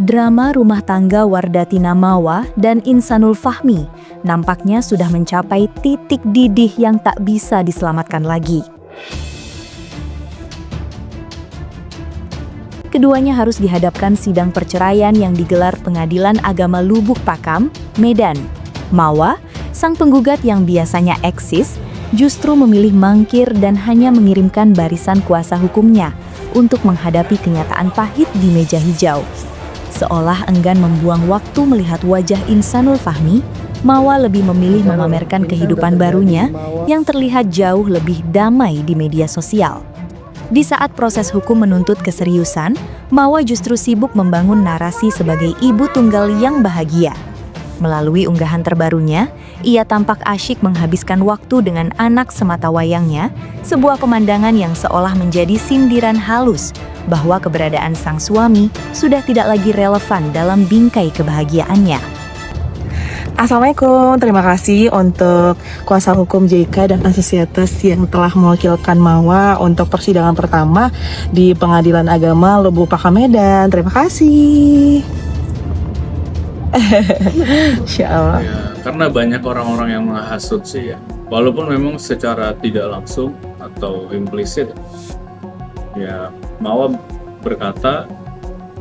Drama rumah tangga Wardatina Mawa dan Insanul Fahmi nampaknya sudah mencapai titik didih yang tak bisa diselamatkan lagi. Keduanya harus dihadapkan sidang perceraian yang digelar Pengadilan Agama Lubuk Pakam, Medan. Mawa, sang penggugat yang biasanya eksis, justru memilih mangkir dan hanya mengirimkan barisan kuasa hukumnya untuk menghadapi kenyataan pahit di meja hijau. Seolah enggan membuang waktu melihat wajah Insanul Fahmi, Mawa lebih memilih memamerkan kehidupan barunya yang terlihat jauh lebih damai di media sosial. Di saat proses hukum menuntut keseriusan, Mawa justru sibuk membangun narasi sebagai ibu tunggal yang bahagia. Melalui unggahan terbarunya, ia tampak asyik menghabiskan waktu dengan anak sematawayangnya, sebuah pemandangan yang seolah menjadi sindiran halus bahwa keberadaan sang suami sudah tidak lagi relevan dalam bingkai kebahagiaannya. Assalamualaikum, terima kasih untuk kuasa hukum JK dan Asosietas yang telah mewakilkan Mawa untuk persidangan pertama di Pengadilan Agama Lubuk Pakam Medan. Terima kasih. Insya Allah. Ya, karena banyak orang-orang yang menghasut sih ya, walaupun memang secara tidak langsung atau implisit, ya Mawa berkata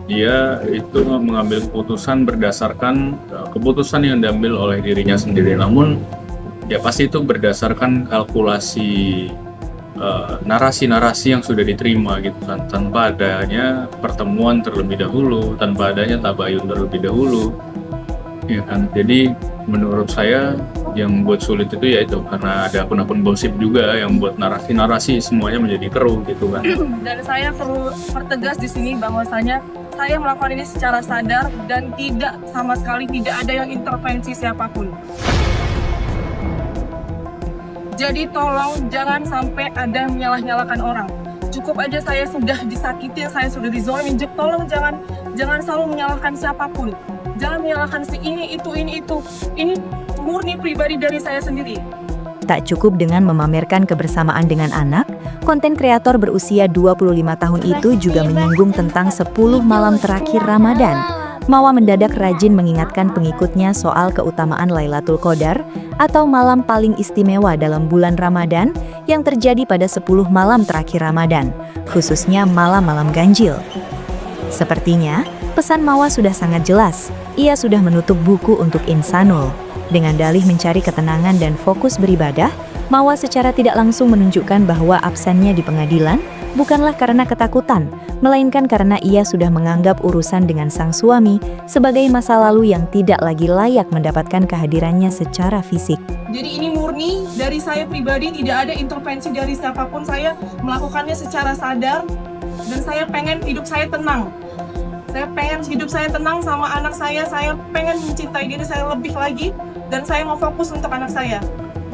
dia itu mengambil keputusan berdasarkan keputusan yang diambil oleh dirinya sendiri. Namun ya pasti itu berdasarkan kalkulasi narasi-narasi yang sudah diterima gitu kan, tanpa adanya pertemuan terlebih dahulu, tanpa adanya tabayun terlebih dahulu, ya kan. Jadi menurut saya yang membuat sulit itu ya itu karena ada akun-akun gosip juga yang membuat narasi-narasi semuanya menjadi keruh gitu kan. Dan saya perlu pertegas di sini bahwasanya saya melakukan ini secara sadar dan tidak sama sekali tidak ada yang intervensi siapapun. Jadi tolong jangan sampai ada menyalah-nyalakan orang. Cukup aja saya sudah disakiti, saya sudah dizolimi. Tolong jangan selalu menyalahkan siapapun. Jangan menyalahkan si ini itu. Ini murni pribadi dari saya sendiri. Tak cukup dengan memamerkan kebersamaan dengan anak, konten kreator berusia 25 tahun itu juga menyinggung tentang 10 malam terakhir Ramadan. Mawa mendadak rajin mengingatkan pengikutnya soal keutamaan Lailatul Qadar atau malam paling istimewa dalam bulan Ramadan yang terjadi pada 10 malam terakhir Ramadan, khususnya malam-malam ganjil. Sepertinya, pesan Mawa sudah sangat jelas. Ia sudah menutup buku untuk Insanul. Dengan dalih mencari ketenangan dan fokus beribadah, Mawa secara tidak langsung menunjukkan bahwa absennya di pengadilan bukanlah karena ketakutan, melainkan karena ia sudah menganggap urusan dengan sang suami sebagai masa lalu yang tidak lagi layak mendapatkan kehadirannya secara fisik. Jadi ini murni dari saya pribadi, tidak ada intervensi dari siapapun. Saya melakukannya secara sadar dan saya pengen hidup saya tenang. Saya pengen hidup saya tenang sama anak saya pengen mencintai diri saya lebih lagi, dan saya mau fokus untuk anak saya.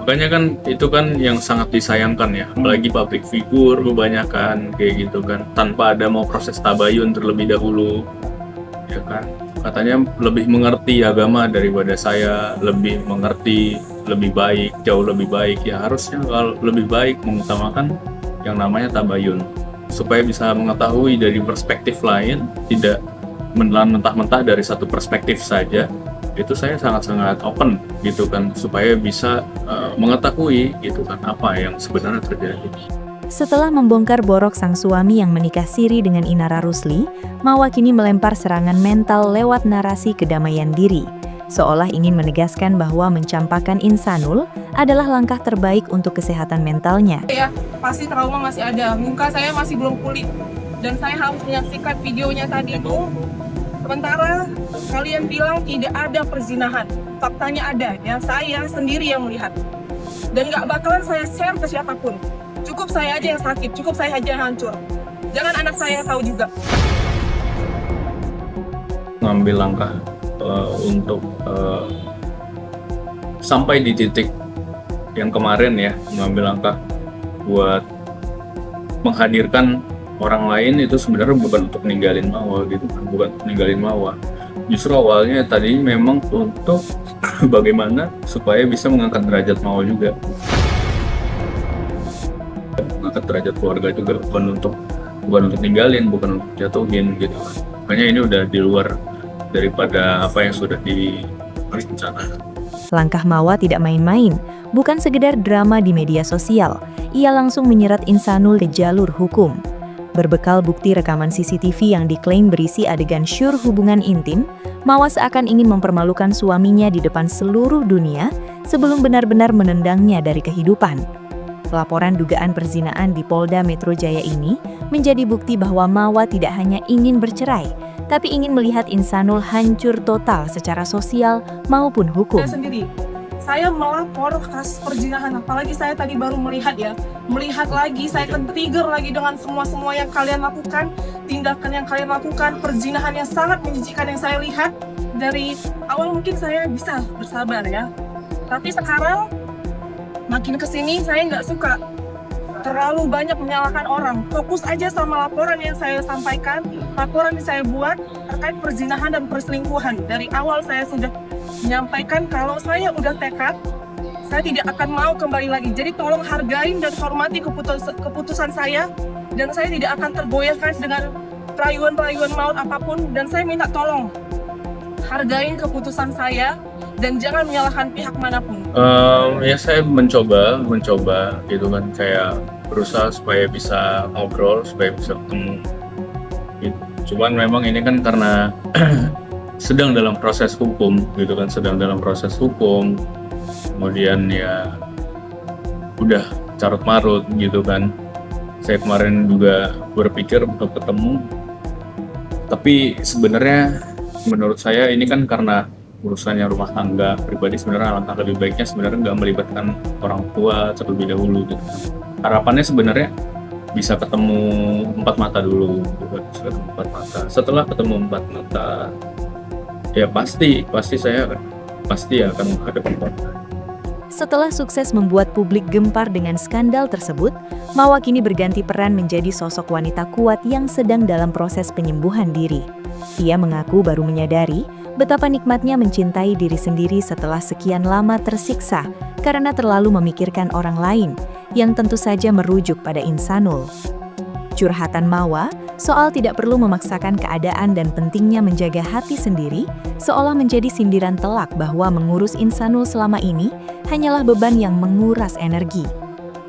Makanya kan itu kan yang sangat disayangkan ya, apalagi public figure kebanyakan kayak gitu kan, tanpa ada mau proses tabayun terlebih dahulu, ya kan. Katanya lebih mengerti agama daripada saya, lebih mengerti, lebih baik, jauh lebih baik. Ya harusnya kalau lebih baik mengutamakan yang namanya tabayun, supaya bisa mengetahui dari perspektif lain, tidak menelan mentah-mentah dari satu perspektif saja. Itu saya sangat-sangat open gitu kan, supaya bisa mengetahui gitu kan apa yang sebenarnya terjadi. Setelah membongkar borok sang suami yang menikah siri dengan Inara Rusli, Mawa kini melempar serangan mental lewat narasi kedamaian diri, seolah ingin menegaskan bahwa mencampakkan Insanul adalah langkah terbaik untuk kesehatan mentalnya. Ya, pasti trauma masih ada, muka saya masih belum pulih, dan saya harus menyaksikan videonya tadi itu. Sementara kalian bilang tidak ada perzinahan, faktanya ada, ya saya sendiri yang melihat. Dan gak bakalan saya share ke siapapun. Cukup saya aja yang sakit, cukup saya aja yang hancur. Jangan anak saya tahu juga. Ngambil langkah untuk sampai di titik yang kemarin ya, mengambil langkah buat menghadirkan orang lain, itu sebenarnya bukan untuk ninggalin Mawa gitu kan, bukan untuk ninggalin Mawa. Justru awalnya tadi memang untuk bagaimana supaya bisa mengangkat derajat Mawa juga, mengangkat derajat keluarga juga, bukan untuk ninggalin, bukan untuk jatuhin gitu. Makanya ini udah di luar daripada apa yang sudah direncanakan. Langkah Mawa tidak main-main, bukan sekedar drama di media sosial. Ia langsung menyeret Insanul ke jalur hukum. Berbekal bukti rekaman CCTV yang diklaim berisi adegan syur hubungan intim, Mawa seakan ingin mempermalukan suaminya di depan seluruh dunia sebelum benar-benar menendangnya dari kehidupan. Laporan dugaan perzinaan di Polda Metro Jaya ini menjadi bukti bahwa Mawa tidak hanya ingin bercerai, tapi ingin melihat Insanul hancur total secara sosial maupun hukum. Saya sendiri, saya melapor kasus perzinahan, apalagi saya tadi baru melihat lagi, saya trigger lagi dengan semua yang kalian lakukan, tindakan yang kalian lakukan, perzinahan yang sangat menjijikan yang saya lihat. Dari awal mungkin saya bisa bersabar ya, tapi sekarang makin kesini saya nggak suka terlalu banyak menyalahkan orang. Fokus aja sama laporan yang saya sampaikan, laporan yang saya buat terkait perzinahan dan perselingkuhan. Dari awal saya sudah menyampaikan kalau saya udah tekad, saya tidak akan mau kembali lagi. Jadi tolong hargain dan hormati keputusan saya, dan saya tidak akan tergoyahkan dengan rayuan-rayuan maut apapun. Dan saya minta tolong hargain keputusan saya dan jangan menyalahkan pihak manapun. Ya saya mencoba gitu kan, saya berusaha supaya bisa ngobrol, supaya bisa ketemu gitu. Cuman memang ini kan karena sedang dalam proses hukum gitu kan, kemudian ya udah carut marut gitu kan. Saya kemarin juga berpikir untuk ketemu, tapi sebenarnya menurut saya ini kan karena urusannya rumah tangga pribadi, sebenarnya alangkah lebih baiknya sebenarnya nggak melibatkan orang tua terlebih dahulu gitu. Harapannya sebenarnya bisa ketemu empat mata dulu gitu. Setelah ketemu empat mata ya pasti saya akan menghadapi konflik. Setelah sukses membuat publik gempar dengan skandal tersebut, Mawa kini berganti peran menjadi sosok wanita kuat yang sedang dalam proses penyembuhan diri. Ia mengaku baru menyadari betapa nikmatnya mencintai diri sendiri setelah sekian lama tersiksa karena terlalu memikirkan orang lain, yang tentu saja merujuk pada Insanul. Curhatan Mawa soal tidak perlu memaksakan keadaan dan pentingnya menjaga hati sendiri, seolah menjadi sindiran telak bahwa mengurus Insanul selama ini hanyalah beban yang menguras energi.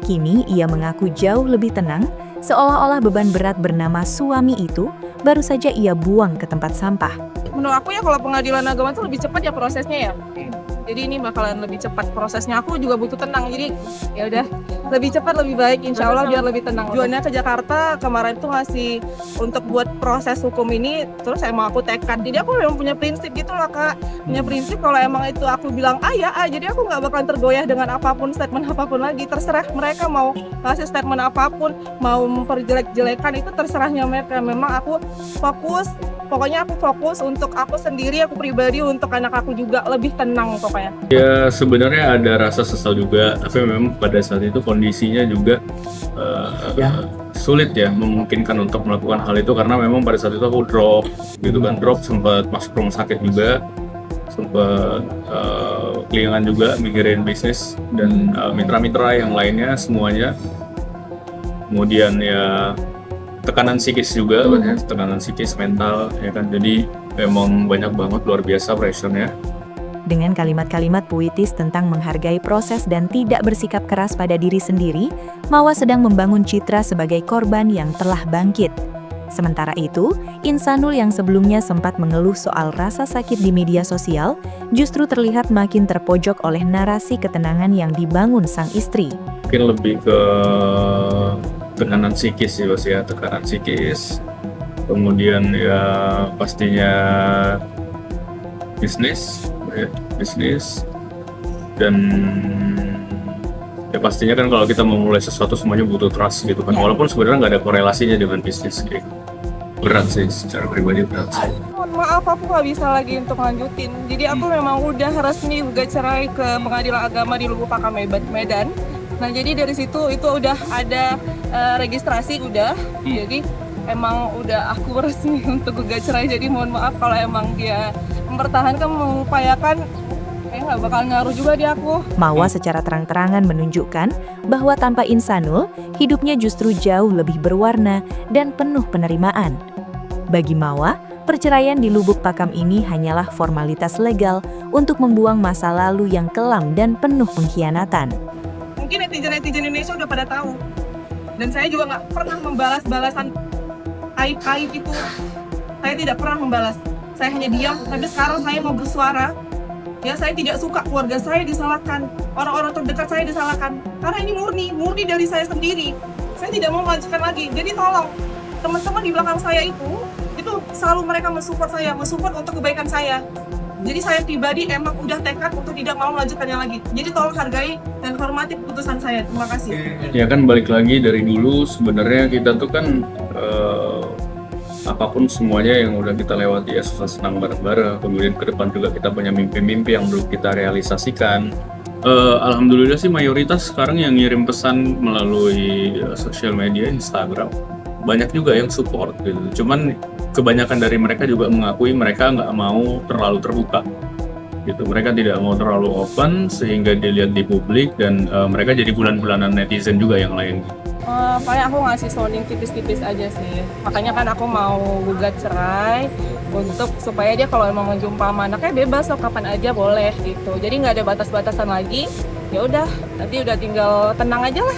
Kini ia mengaku jauh lebih tenang, seolah-olah beban berat bernama suami itu baru saja ia buang ke tempat sampah. Menurut aku ya kalau pengadilan agama itu lebih cepat ya prosesnya ya. Jadi ini bakalan lebih cepat prosesnya. Aku juga butuh tenang. Jadi ya udah lebih cepat lebih baik, insya Allah biar lebih tenang. Tujuannya ke Jakarta kemarin tuh ngasih untuk buat proses hukum ini, terus emang aku tekad. Jadi aku memang punya prinsip gitu loh Kak. Punya prinsip kalau emang itu aku bilang ya jadi aku nggak bakalan tergoyah dengan apapun, statement apapun lagi. Terserah mereka mau ngasih statement apapun, mau memperjelek-jelekan, itu terserahnya mereka. Memang aku fokus, pokoknya aku fokus untuk aku sendiri, aku pribadi, untuk anak aku juga lebih tenang pokoknya. Ya sebenarnya ada rasa sesal juga, tapi memang pada saat itu kondisinya juga sulit ya, memungkinkan untuk melakukan hal itu karena memang pada saat itu aku drop gitu kan, sempat masuk rumah sakit juga, sempat kelingan juga mikirin bisnis dan mitra-mitra yang lainnya semuanya. Kemudian ya tekanan psikis juga, tekanan psikis mental ya kan, jadi memang banyak banget, luar biasa pressure-nya. Dengan kalimat-kalimat puitis tentang menghargai proses dan tidak bersikap keras pada diri sendiri, Mawa sedang membangun citra sebagai korban yang telah bangkit. Sementara itu, Insanul yang sebelumnya sempat mengeluh soal rasa sakit di media sosial, justru terlihat makin terpojok oleh narasi ketenangan yang dibangun sang istri. Mungkin lebih ke tekanan psikis sih Bos ya, tekanan psikis. Kemudian ya pastinya bisnis dan ya pastinya kan kalau kita mau mulai sesuatu semuanya butuh trust gitu kan, walaupun sebenarnya nggak ada korelasinya dengan bisnis kayak berat sih, secara pribadi berat sih. Mohon maaf aku nggak bisa lagi untuk lanjutin, jadi aku memang udah resmi gugat cerai ke Pengadilan Agama di Lubuk Pakam Medan. Nah jadi dari situ itu udah ada registrasi udah, jadi emang udah aku resmi untuk gugat cerai. Jadi mohon maaf kalau emang dia mempertahankan, mengupayakan, nggak bakal ngaruh juga di aku. Mawa secara terang-terangan menunjukkan bahwa tanpa Insanul, hidupnya justru jauh lebih berwarna dan penuh penerimaan. Bagi Mawa, Perceraian di Lubuk Pakam ini hanyalah formalitas legal untuk membuang masa lalu yang kelam dan penuh pengkhianatan. Mungkin netizen-netizen Indonesia udah pada tahu. Dan saya juga nggak pernah membalas balasan aib-aib itu. Saya tidak pernah membalas. Saya hanya diam, tapi sekarang saya mau bersuara. Ya, saya tidak suka keluarga saya disalahkan, orang-orang terdekat saya disalahkan. Karena ini murni dari saya sendiri. Saya tidak mau melanjutkan lagi. Jadi tolong, teman-teman di belakang saya itu selalu mereka mensupport saya, mensupport untuk kebaikan saya. Jadi saya pribadi emang udah tekad untuk tidak mau melanjutkannya lagi. Jadi tolong hargai dan hormati keputusan saya. Terima kasih. Ya kan balik lagi dari dulu sebenarnya kita tuh kan apapun semuanya yang udah kita lewati ya susah senang bareng-bareng. Kemudian ke depan juga kita punya mimpi-mimpi yang belum kita realisasikan. Alhamdulillah sih mayoritas sekarang yang ngirim pesan melalui sosial media, Instagram. Banyak juga yang support gitu. Cuman kebanyakan dari mereka juga mengakui mereka nggak mau terlalu terbuka gitu. Mereka tidak mau terlalu open sehingga dilihat di publik dan mereka jadi bulan-bulanan netizen juga yang lain. Paling aku ngasih sounding tipis-tipis aja sih. Makanya kan aku mau gugat cerai untuk supaya dia kalau emang menjumpa sama anaknya bebas loh, kapan aja boleh gitu. Jadi nggak ada batas-batasan lagi. Ya udah, nanti udah tinggal tenang aja lah.